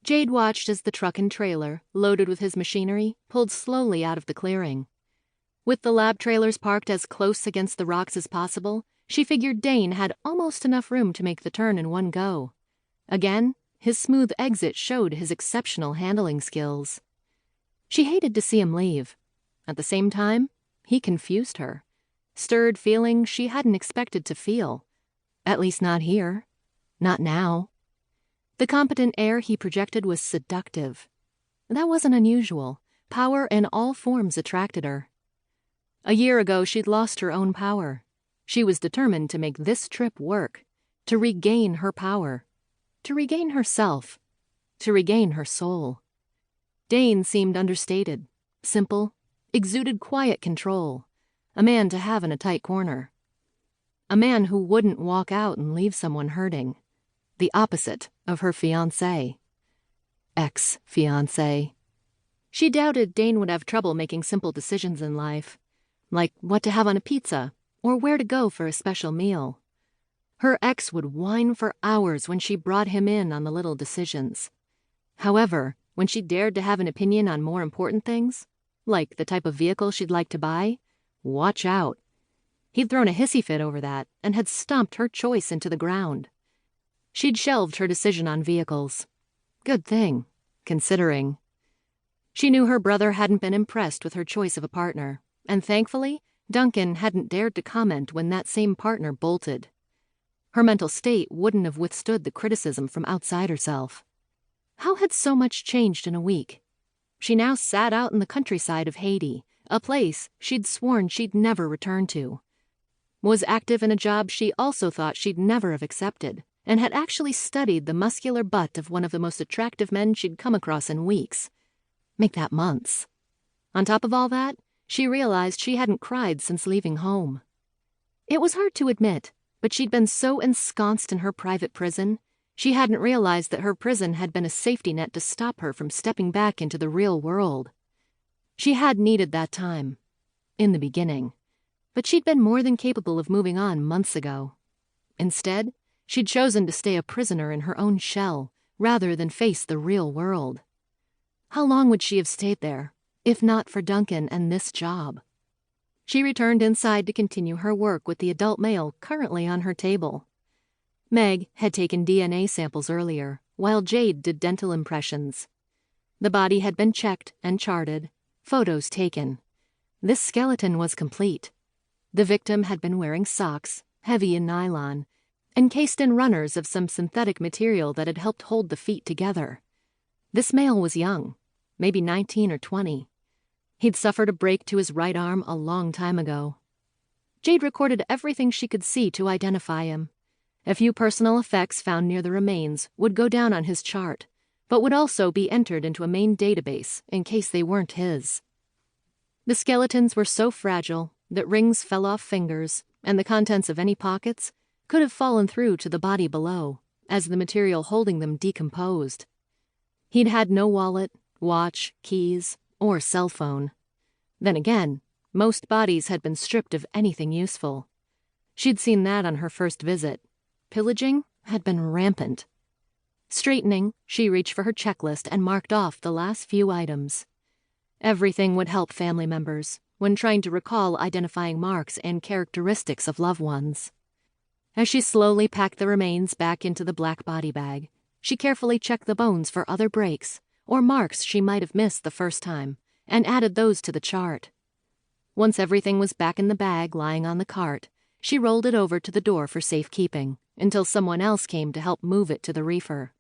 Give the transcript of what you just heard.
Jade watched as the truck and trailer, loaded with his machinery, pulled slowly out of the clearing. With the lab trailers parked as close against the rocks as possible, she figured Dane had almost enough room to make the turn in one go. Again, his smooth exit showed his exceptional handling skills. She hated to see him leave. At the same time, he confused her, stirred feelings she hadn't expected to feel. At least not here. Not now. The competent air he projected was seductive. That wasn't unusual. Power in all forms attracted her. A year ago, she'd lost her own power. She was determined to make this trip work, to regain her power, to regain herself, to regain her soul. Dane seemed understated, simple, exuded quiet control, a man to have in a tight corner. A man who wouldn't walk out and leave someone hurting. The opposite of her fiancé. Ex-fiancé. She doubted Dane would have trouble making simple decisions in life, like what to have on a pizza or where to go for a special meal. Her ex would whine for hours when she brought him in on the little decisions. However, when she dared to have an opinion on more important things, like the type of vehicle she'd like to buy, watch out. He'd thrown a hissy fit over that and had stomped her choice into the ground. She'd shelved her decision on vehicles. Good thing, considering. She knew her brother hadn't been impressed with her choice of a partner, and thankfully, Duncan hadn't dared to comment when that same partner bolted. Her mental state wouldn't have withstood the criticism from outside herself. How had so much changed in a week? She now sat out in the countryside of Haiti, a place she'd sworn she'd never return to. Was active in a job she also thought she'd never have accepted, and had actually studied the muscular butt of one of the most attractive men she'd come across in weeks. Make that months. On top of all that, she realized she hadn't cried since leaving home. It was hard to admit, but she'd been so ensconced in her private prison, she hadn't realized that her prison had been a safety net to stop her from stepping back into the real world. She had needed that time. In the beginning. But she'd been more than capable of moving on months ago. Instead, she'd chosen to stay a prisoner in her own shell, rather than face the real world. How long would she have stayed there, if not for Duncan and this job? She returned inside to continue her work with the adult male currently on her table. Meg had taken DNA samples earlier, while Jade did dental impressions. The body had been checked and charted, photos taken. This skeleton was complete. The victim had been wearing socks, heavy in nylon, encased in runners of some synthetic material that had helped hold the feet together. This male was young, maybe 19 or 20. He'd suffered a break to his right arm a long time ago. Jade recorded everything she could see to identify him. A few personal effects found near the remains would go down on his chart, but would also be entered into a main database in case they weren't his. The skeletons were so fragile that rings fell off fingers, and the contents of any pockets could have fallen through to the body below, as the material holding them decomposed. He'd had no wallet, watch, keys, or cell phone. Then again, most bodies had been stripped of anything useful. She'd seen that on her first visit. Pillaging had been rampant. Straightening, she reached for her checklist and marked off the last few items. Everything would help family members when trying to recall identifying marks and characteristics of loved ones. As she slowly packed the remains back into the black body bag, she carefully checked the bones for other breaks or marks she might have missed the first time, and added those to the chart. Once everything was back in the bag lying on the cart, she rolled it over to the door for safekeeping, until someone else came to help move it to the reefer.